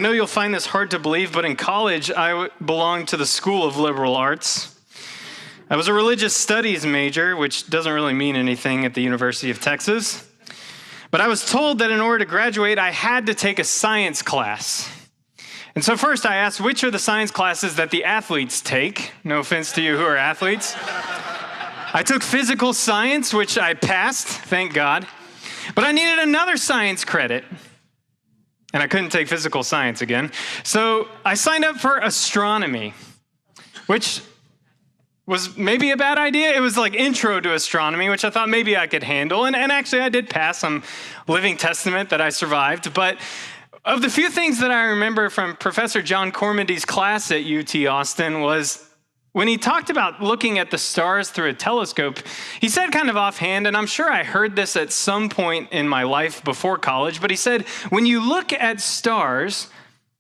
I know you'll find this hard to believe, but in college, I belonged to the School of Liberal Arts. I was a religious studies major, which doesn't really mean anything at the University of Texas. But I was told that in order to graduate, I had to take a science class. And so first I asked, which are the science classes that the athletes take? No offense to you who are athletes. I took physical science, which I passed, thank God. But I needed another science credit. And I couldn't take physical science again. So I signed up for astronomy, which was maybe a bad idea. It was like intro to astronomy, which I thought maybe I could handle. And actually I did pass. I'm living testament that I survived. But of the few things that I remember from Professor John Cormandy's class at UT Austin was when he talked about looking at the stars through a telescope, he said kind of offhand, and I'm sure I heard this at some point in my life before college, but he said, when you look at stars,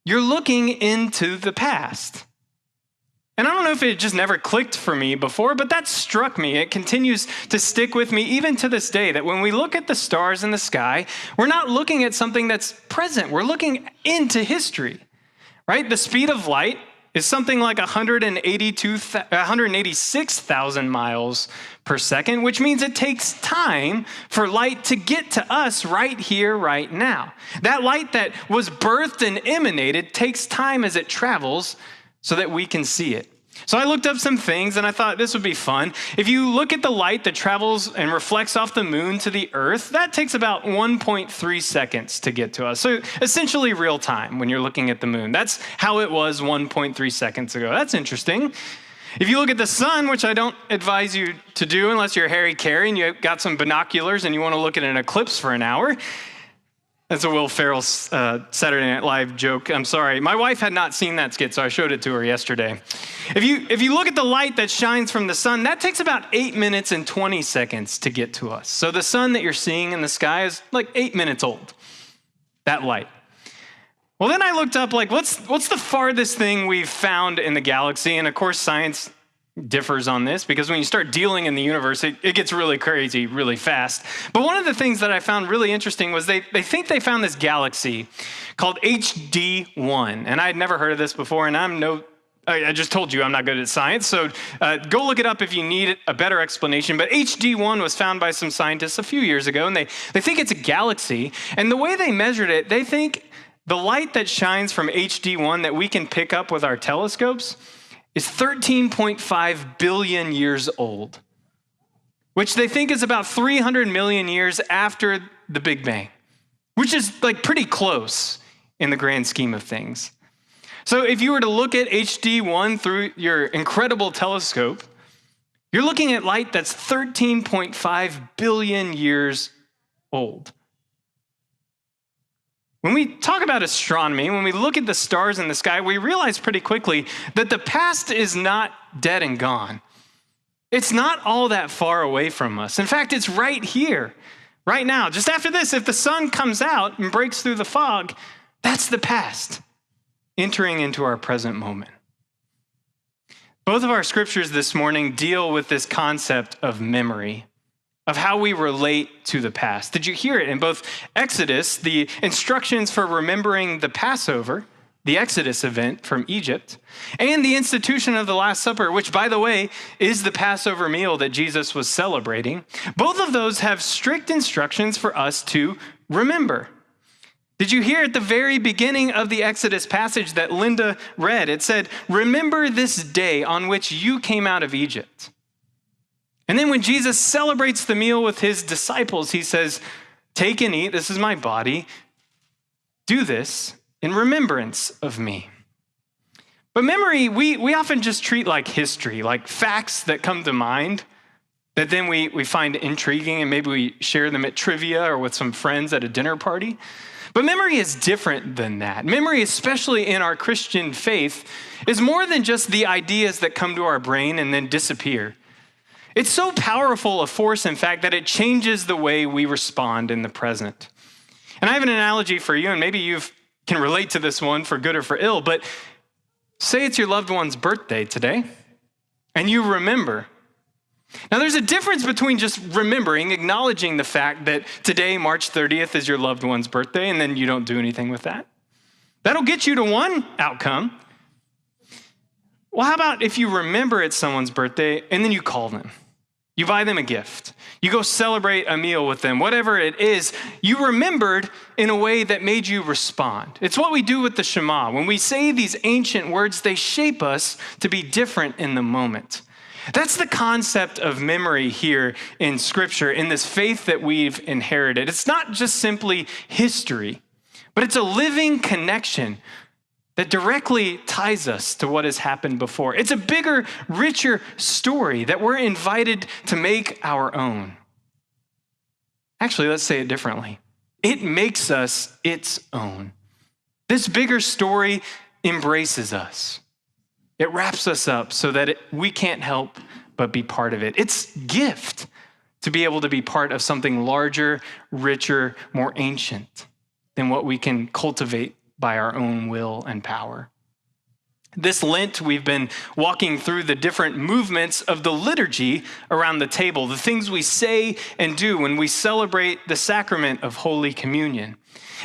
you're looking into the past. And I don't know if it just never clicked for me before, but that struck me. It continues to stick with me even to this day, that when we look at the stars in the sky, we're not looking at something that's present. We're looking into history, right? The speed of light is something like 186,000 miles per second, which means it takes time for light to get to us right here, right now. That light that was birthed and emanated takes time as it travels so that we can see it. So I looked up some things and I thought this would be fun. If you look at the light that travels and reflects off the moon to the earth, that takes about 1.3 seconds to get to us. So essentially real time when you're looking at the moon. That's how it was 1.3 seconds ago. That's interesting. If you look at the sun, which I don't advise you to do unless you're Harry Carey and you got some binoculars and you want to look at an eclipse for an hour. That's a Will Ferrell Saturday Night Live joke. I'm sorry. My wife had not seen that skit, so I showed it to her yesterday. If you look at the light that shines from the sun, that takes about 8 minutes and 20 seconds to get to us. So the sun that you're seeing in the sky is like 8 minutes old, that light. Well, then I looked up, like, what's the farthest thing we've found in the galaxy? And of course, science differs on this because when you start dealing in the universe, it gets really crazy really fast. But one of the things that I found really interesting was they think they found this galaxy called HD1. And I had never heard of this before, and I just told you I'm not good at science, so go look it up if you need a better explanation. But HD1 was found by some scientists a few years ago, and they think it's a galaxy. And the way they measured it, they think the light that shines from HD1 that we can pick up with our telescopes is 13.5 billion years old, which they think is about 300 million years after the Big Bang, which is like pretty close in the grand scheme of things. So if you were to look at HD1 through your incredible telescope, you're looking at light that's 13.5 billion years old. When we talk about astronomy, when we look at the stars in the sky, we realize pretty quickly that the past is not dead and gone. It's not all that far away from us. In fact, it's right here, right now. Just after this, if the sun comes out and breaks through the fog, that's the past entering into our present moment. Both of our scriptures this morning deal with this concept of memory, of how we relate to the past. Did you hear it in both Exodus, the instructions for remembering the Passover, the Exodus event from Egypt, and the institution of the Last Supper, which, by the way, is the Passover meal that Jesus was celebrating? Both of those have strict instructions for us to remember. Did you hear at the very beginning of the Exodus passage that Linda read? It said, "Remember this day on which you came out of Egypt." And then when Jesus celebrates the meal with his disciples, he says, "Take and eat, this is my body. Do this in remembrance of me." But memory, we often just treat like history, like facts that come to mind that then we find intriguing and maybe we share them at trivia or with some friends at a dinner party. But memory is different than that. Memory, especially in our Christian faith, is more than just the ideas that come to our brain and then disappear. It's so powerful a force, in fact, that it changes the way we respond in the present. And I have an analogy for you, and maybe you can relate to this one for good or for ill, but say it's your loved one's birthday today, and you remember. Now, there's a difference between just remembering, acknowledging the fact that today, March 30th, is your loved one's birthday, and then you don't do anything with that. That'll get you to one outcome. Well, how about if you remember it's someone's birthday and then you call them? You buy them a gift. You go celebrate a meal with them. Whatever it is, you remembered in a way that made you respond. It's what we do with the Shema. When we say these ancient words, they shape us to be different in the moment. That's the concept of memory here in Scripture, in this faith that we've inherited. It's not just simply history, but it's a living connection that directly ties us to what has happened before. It's a bigger, richer story that we're invited to make our own. Actually, let's say it differently. It makes us its own. This bigger story embraces us. It wraps us up so that we can't help but be part of it. It's gift to be able to be part of something larger, richer, more ancient than what we can cultivate by our own will and power. This Lent, we've been walking through the different movements of the liturgy around the table, the things we say and do when we celebrate the sacrament of Holy Communion.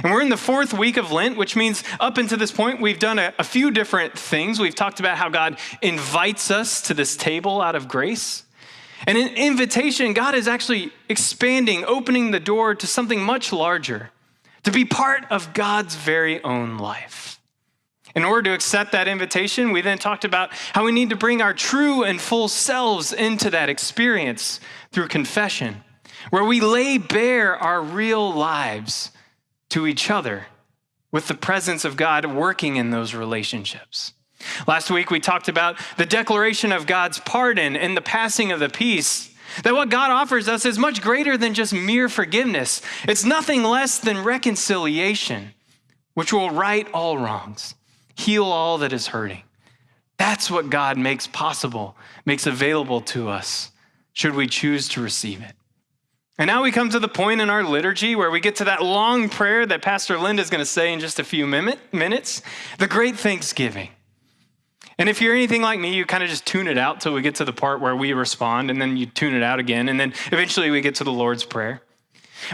And we're in the 4th week of Lent, which means up until this point, we've done a few different things. We've talked about how God invites us to this table out of grace. And in invitation, God is actually expanding, opening the door to something much larger, to be part of God's very own life. In order to accept that invitation, we then talked about how we need to bring our true and full selves into that experience through confession, where we lay bare our real lives to each other with the presence of God working in those relationships. Last week, we talked about the declaration of God's pardon and the passing of the peace. That what God offers us is much greater than just mere forgiveness. It's nothing less than reconciliation, which will right all wrongs, heal all that is hurting. That's what God makes possible, makes available to us, should we choose to receive it. And now we come to the point in our liturgy where we get to that long prayer that Pastor Linda is going to say in just a few minutes, the great thanksgiving. And if you're anything like me, you kind of just tune it out till we get to the part where we respond, and then you tune it out again, and then eventually we get to the Lord's Prayer.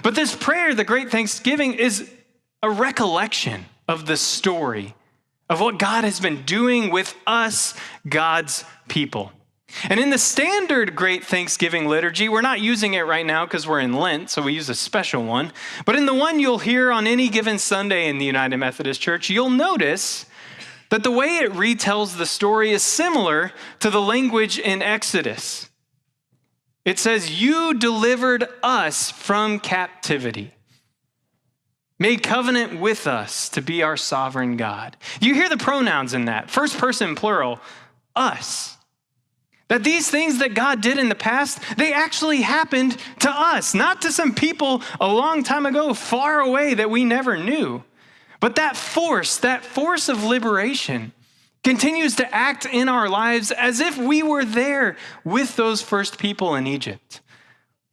But this prayer, the Great Thanksgiving, is a recollection of the story of what God has been doing with us, God's people. And in the standard Great Thanksgiving liturgy, we're not using it right now because we're in Lent, so we use a special one. But in the one you'll hear on any given Sunday in the United Methodist Church, you'll notice that the way it retells the story is similar to the language in Exodus. It says, "You delivered us from captivity, made covenant with us to be our sovereign God." You hear the pronouns in that, first person plural, us. That these things that God did in the past, they actually happened to us, not to some people a long time ago, far away that we never knew. But that force of liberation continues to act in our lives as if we were there with those first people in Egypt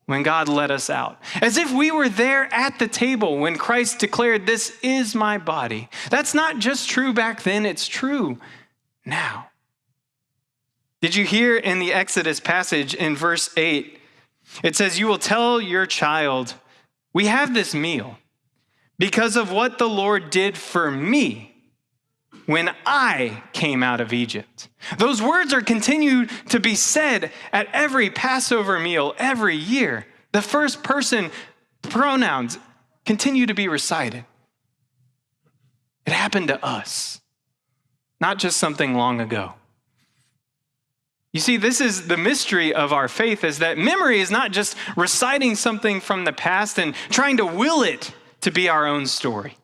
when God let us out. As if we were there at the table when Christ declared, "This is my body." That's not just true back then, it's true now. Did you hear in the Exodus passage in verse 8, it says, "You will tell your child, we have this meal because of what the Lord did for me when I came out of Egypt." Those words are continued to be said at every Passover meal every year. The first person pronouns continue to be recited. It happened to us, not just something long ago. You see, this is the mystery of our faith, is that memory is not just reciting something from the past and trying to will it to be our own story.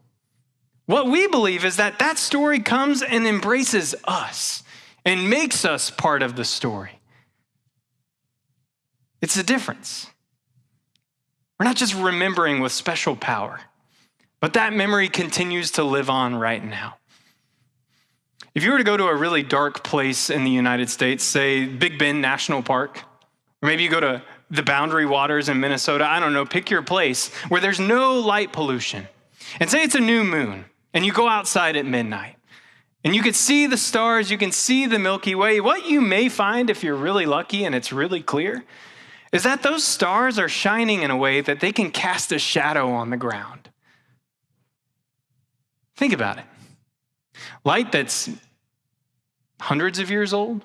What we believe is that that story comes and embraces us and makes us part of the story. It's a difference. We're not just remembering with special power, but that memory continues to live on right now. If you were to go to a really dark place in the United States, say Big Bend National Park, or maybe you go to the Boundary Waters in Minnesota, I don't know, pick your place where there's no light pollution. And say it's a new moon, and you go outside at midnight, and you can see the stars, you can see the Milky Way. What you may find, if you're really lucky and it's really clear, is that those stars are shining in a way that they can cast a shadow on the ground. Think about it. Light that's hundreds of years old,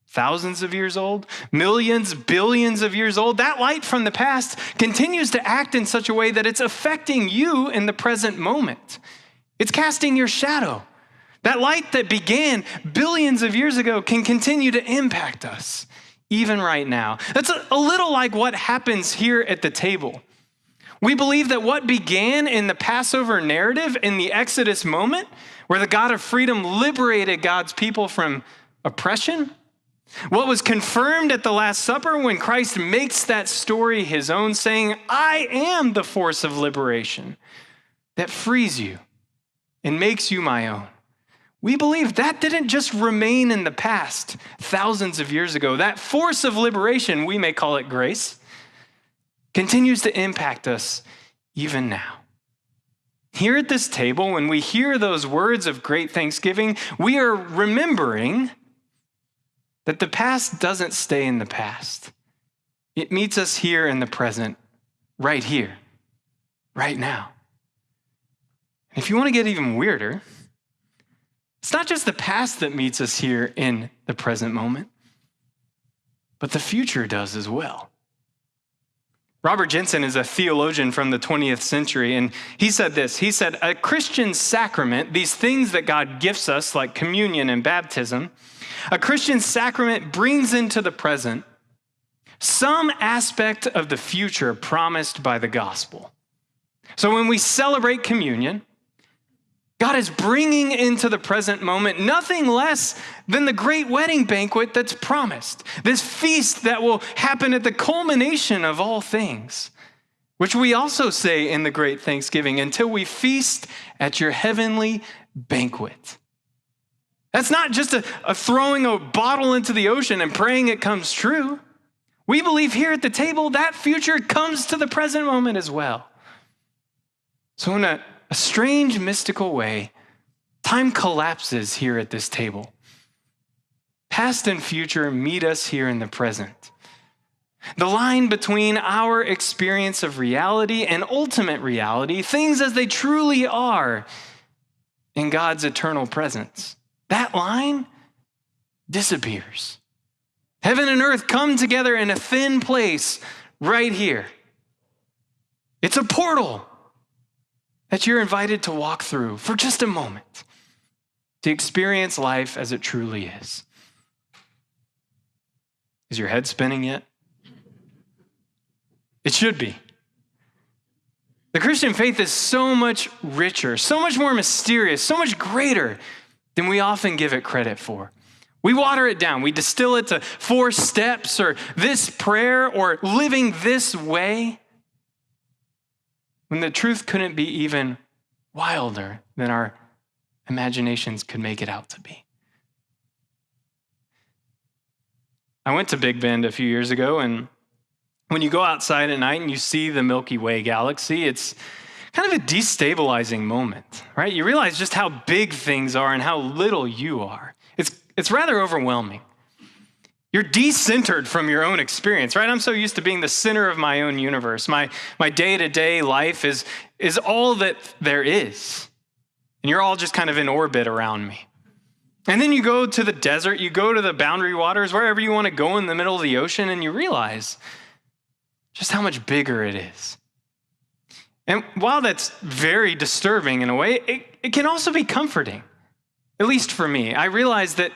thousands of years old, millions, billions of years old. That light from the past continues to act in such a way that it's affecting you in the present moment. It's casting your shadow. That light that began billions of years ago can continue to impact us, even right now. That's a little like what happens here at the table. We believe that what began in the Passover narrative, in the Exodus moment, where the God of freedom liberated God's people from oppression, what was confirmed at the Last Supper when Christ makes that story his own, saying, I am the force of liberation that frees you and makes you my own. We believe that didn't just remain in the past thousands of years ago. That force of liberation, we may call it grace, continues to impact us even now. Here at this table, when we hear those words of great thanksgiving, we are remembering that the past doesn't stay in the past. It meets us here in the present, right here, right now. And if you want to get even weirder, it's not just the past that meets us here in the present moment, but the future does as well. Robert Jensen is a theologian from the 20th century, and he said this. He said, a Christian sacrament, these things that God gifts us, like communion and baptism, a Christian sacrament brings into the present some aspect of the future promised by the gospel. So when we celebrate communion, God is bringing into the present moment nothing less than the great wedding banquet that's promised. This feast that will happen at the culmination of all things, which we also say in the great Thanksgiving, until we feast at your heavenly banquet. That's not just a throwing a bottle into the ocean and praying it comes true. We believe here at the table that future comes to the present moment as well. So in a strange, mystical way, time collapses here at this table. Past and future meet us here in the present. The line between our experience of reality and ultimate reality, things as they truly are in God's eternal presence, that line disappears. Heaven and earth come together in a thin place right here. It's a portal that you're invited to walk through for just a moment to experience life as it truly is. Is your head spinning yet? It should be. The Christian faith is so much richer, so much more mysterious, so much greater than we often give it credit for. We water it down. We distill it to 4 steps or this prayer or living this way, when the truth couldn't be even wilder than our imaginations could make it out to be. I went to Big Bend a few years ago, and when you go outside at night and you see the Milky Way galaxy, it's kind of a destabilizing moment, right? You realize just how big things are and how little you are. It's rather overwhelming. You're decentered from your own experience, right? I'm so used to being the center of my own universe. My day-to-day life is all that there is. And you're all just kind of in orbit around me. And then you go to the desert, you go to the boundary waters, wherever you want to go in the middle of the ocean, and you realize just how much bigger it is. And while that's very disturbing in a way, it can also be comforting, at least for me. I realize that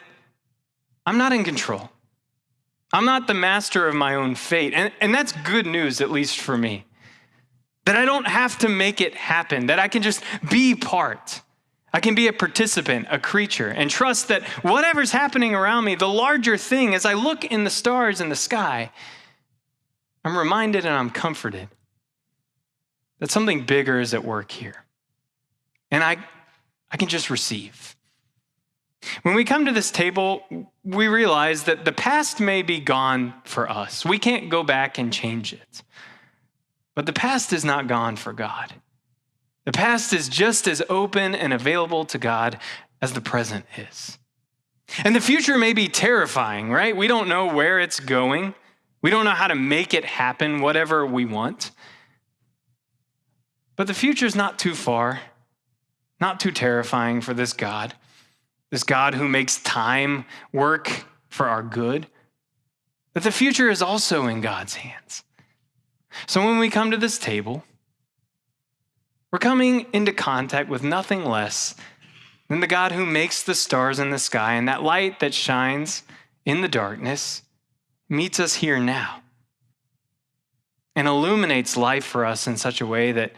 I'm not in control. I'm not the master of my own fate. And that's good news, at least for me. That I don't have to make it happen, that I can just be part. I can be a participant, a creature, and trust that whatever's happening around me, the larger thing, as I look in the stars in the sky, I'm reminded and I'm comforted that something bigger is at work here. And I can just receive. When we come to this table, we realize that the past may be gone for us. We can't go back and change it. But the past is not gone for God. The past is just as open and available to God as the present is. And the future may be terrifying, right? We don't know where it's going. We don't know how to make it happen, whatever we want. But the future's not too far. not too terrifying for this God who makes time work for our good, that the future is also in God's hands. So when we come to this table, we're coming into contact with nothing less than the God who makes the stars in the sky, and that light that shines in the darkness meets us here now and illuminates life for us in such a way that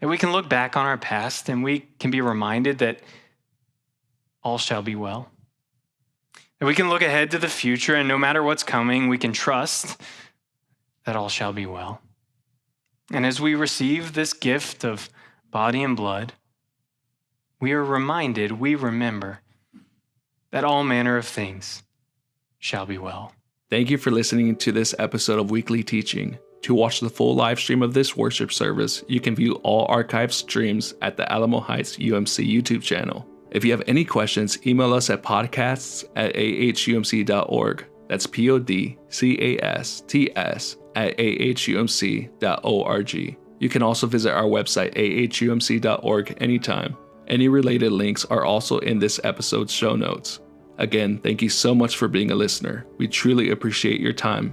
we can look back on our past and we can be reminded that all shall be well. That we can look ahead to the future, and no matter what's coming, we can trust that all shall be well. And as we receive this gift of body and blood, we are reminded, we remember that all manner of things shall be well. Thank you for listening to this episode of Weekly Teaching. To watch the full live stream of this worship service, you can view all archived streams at the Alamo Heights UMC YouTube channel. If you have any questions, email us at podcasts@ahumc.org. That's podcasts@ahumc.org. You can also visit our website, ahumc.org, anytime. Any related links are also in this episode's show notes. Again, thank you so much for being a listener. We truly appreciate your time.